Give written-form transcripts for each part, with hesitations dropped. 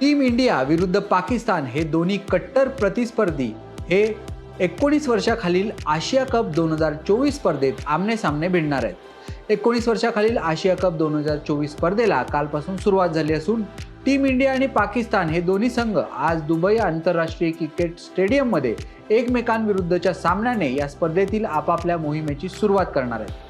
Team India विरुद्ध पाकिस्तान हे दोन्ही कट्टर प्रतिस्पर्धी हे 19 वर्षाखालील आशिया कप 2024 स्पर्धेत आमने-सामने भिडणार आहेत। 19 वर्षाखालील आशिया कप 2024 स्पर्धेला कालपासून सुरुवात झाली असून टीम इंडिया आणि पाकिस्तान हे दोन्ही संघ आज दुबई आंतरराष्ट्रीय क्रिकेट स्टेडियममध्ये एकमेकांविरुद्धच्या सामन्याने या स्पर्धेतील आपापल्या मोहिमेची सुरुवात करणार आहेत।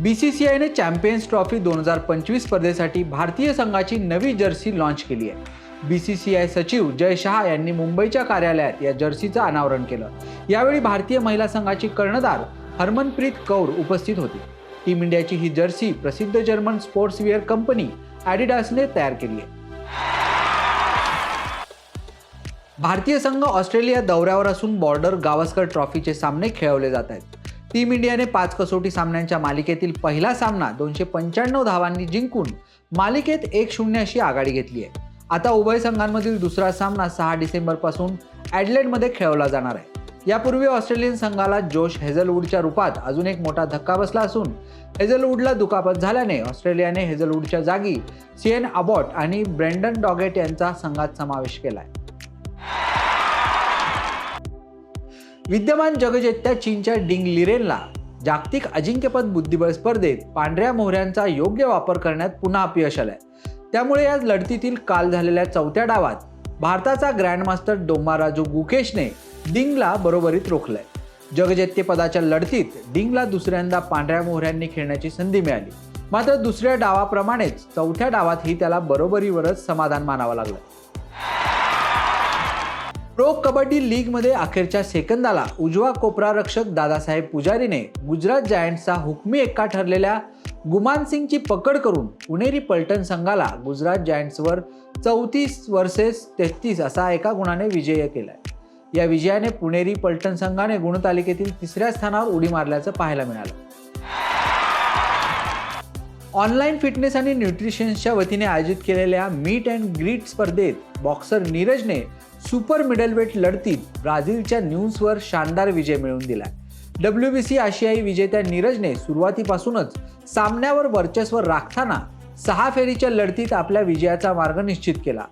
बीसीसीआयने चॅम्पियन्स ट्रॉफी 2025 स्पर्धेसाठी भारतीय संघाची नवी जर्सी लॉन्च केली आहे। बीसीसीआय सचिव जय शहा यांनी मुंबईच्या कार्यालयात या जर्सीचं अनावरण केलं। यावेळी भारतीय महिला संघाची कर्णधार हरमनप्रीत कौर उपस्थित होती। टीम इंडियाची ही जर्सी प्रसिद्ध जर्मन स्पोर्ट्सवेअर कंपनी ॲडिडासने तयार केली आहे। भारतीय संघ ऑस्ट्रेलिया दौऱ्यावर असून बॉर्डर गावस्कर ट्रॉफीचे सामने खेळवले जात आहेत। टीम इंडियाने 5 कसोटी सामन्यांच्या मालिकेतील पहिला सामना 295 धावांनी जिंकून मालिकेत 1-0 अशी आघाडी घेतली आहे। आता उभय संघांमधील दुसरा सामना 6 डिसेंबरपासून ॲडलेडमध्ये खेळवला जाणार आहे। यापूर्वी ऑस्ट्रेलियन संघाला जोश हेझलवूडच्या रूपात अजून एक मोठा धक्का बसला असून हेझलवूडला दुखापत झाल्याने ऑस्ट्रेलियाने हेझलवूडच्या जागी सिएन अबॉट आणि ब्रेंडन डॉगेट यांचा संघात समावेश केला आहे। विद्यमान जगज्जेत्या चीनच्या डिंग लिरेनला जागतिक अजिंक्यपद बुद्धिबळ स्पर्धेत पांढऱ्या मोहऱ्यांचा योग्य वापर करण्यात पुन्हा अपयश आलंय। त्यामुळे या लढतीतील काल झालेल्या 4थ्या डावात भारताचा ग्रँडमास्टर डोम्माराजू गुकेशने डिंगला बरोबरीत रोखलंय। जगज्जेतेपदाच्या लढतीत डिंगला दुसऱ्यांदा पांढऱ्या मोहऱ्यांनी खेळण्याची संधी मिळाली, मात्र दुसऱ्या डावाप्रमाणेच 4थ्या डावातही त्याला बरोबरीवरच समाधान मानावं लागलं। प्रो कबड्डी लीगमध्ये अखेरच्या सेकंदाला उजवा कोपरारक्षक दादासाहेब पुजारीने गुजरात जायंट्सचा हुकमी एक्का ठरलेल्या गुमान सिंगची पकड करून पुणेरी पलटण संघाला गुजरात जायंट्सवर 34 वर्सेस 33 असा एका गुणाने विजयी केलाय। या विजयाने पुणेरी पलटण संघाने गुणतालिकेतील 3ऱ्या स्थानावर उडी मारल्याचं पाहायला मिळालं। ऑनलाईन फिटनेस आणि न्यूट्रिशन्सच्या वतीने आयोजित केलेल्या मीट अँड ग्रीट स्पर्धेत बॉक्सर नीरजने सुपर मिडलवेट लढतीत ब्राझीलच्या न्यून्सवर शानदार विजय मिळवून दिला। WBC आशियाई विजेत्या नीरजने सुरुवातीपासूनच सामन्यावर वर्चस्व राखताना 6 फेरीच्या लढतीत आपल्या विजयाचा मार्ग निश्चित केला।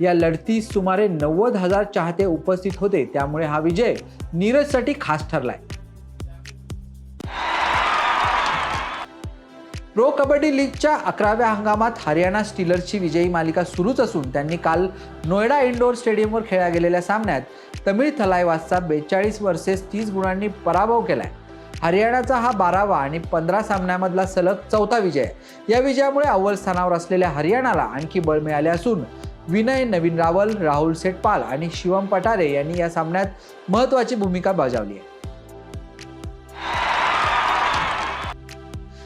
या लढतीत सुमारे 90,000 चाहते उपस्थित होते, त्यामुळे हा विजय नीरजसाठी खास ठरलाय। प्रो कबड्डी लीगच्या 11व्या हंगामात हरियाणा स्टीलर्सची विजयी मालिका सुरूच असून त्यांनी काल नोएडा इंडोर स्टेडियमवर खेळल्या गेलेल्या सामन्यात तमिळ थलायवासचा 42 वर्सेस 30 गुणांनी पराभव केलाय। हरियाणाचा हा 12वा आणि 15 सामन्यांमधला सलग 4था विजय। या विजयामुळे अव्वल स्थानावर असलेल्या हरियाणाला आणखी बळ मिळाले असून विनय नवीन रावल, राहुल सेटपाल आणि शिवम पटारे यांनी या सामन्यात महत्त्वाची भूमिका बजावली आहे।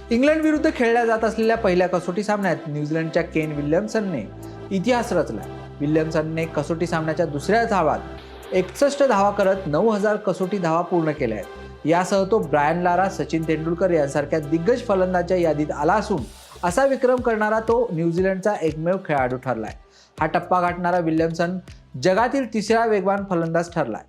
इंग्लंड विरुद्ध खेळल्या जात असलेल्या पहिल्या कसोटी सामन्यात न्यूझीलंडच्या केन विल्यमसनने इतिहास रचला। विल्यमसनने कसोटी सामन्याच्या दुसऱ्या धावात 61 धावा करत 9,000 कसोटी धावा पूर्ण केल्या आहेत। यासह तो ब्रायन लारा, सचिन तेंडुलकर यांसारख्या दिग्गज फलंदाजांच्या यादीत आला असून असा विक्रम करणारा तो न्यूझीलंडचा एकमेव खेळाडू ठरलाय। हा टप्पा गाठणारा विल्यमसन जगातील 3रा वेगवान फलंदाज ठरलाय।